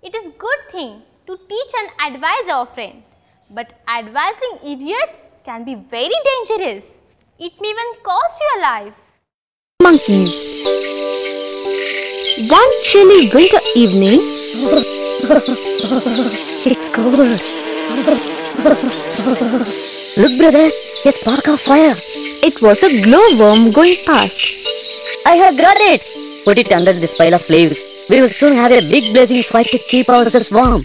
It is good thing to teach and advise our friend. But advising idiots can be very dangerous. It may even cost your life. Monkeys. One chilly winter evening. It's cold. Look, brother, a spark of fire. It was a glowworm going past. I have got it. Put it under this pile of leaves. We will soon have a big blazing fire to keep ourselves warm.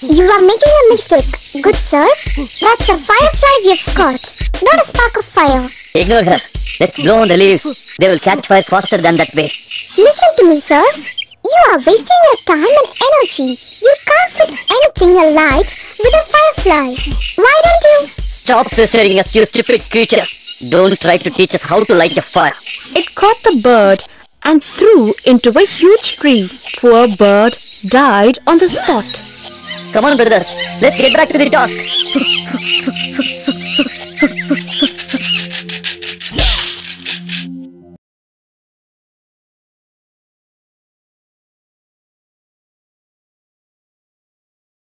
You are making a mistake, good sirs. That's a firefly we've caught, not a spark of fire. Ignore her. Let's blow on the leaves. They will catch fire faster than that way. Listen to me, sirs. You are wasting your time and energy. You can't set anything alight with a firefly. Why don't you? Stop pestering us, you stupid creature. Don't try to teach us how to light a fire. It caught the bird and threw into a huge tree. Poor bird died on the spot. Come on, brothers. Let's get back to the task.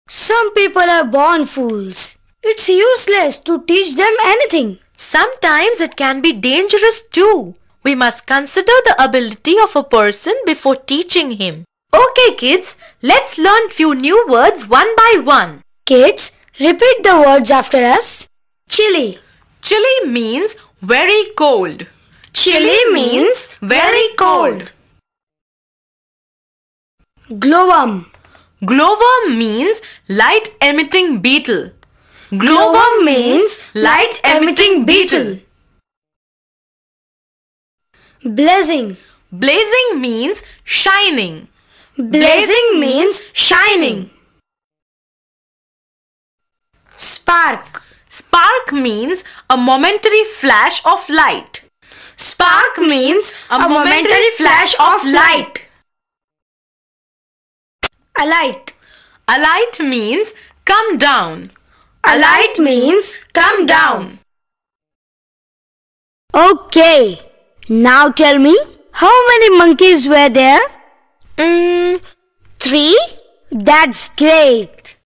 Some people are born fools. It's useless to teach them anything. Sometimes it can be dangerous too. We must consider the ability of a person before teaching him. Okay kids, let's learn few new words one by one. Kids, repeat the words after us. Chilly. Chilly means very cold. Chilly means very cold. Glowworm. Glowworm means light emitting beetle. Glowworm means light emitting beetle. Blazing. Blazing means shining. Blazing means shining. Spark. Spark means a momentary flash of light. Spark means a momentary flash of light. Alight. Alight means come down. Alight means come down. Okay, now tell me, how many monkeys were there? 3? That's great.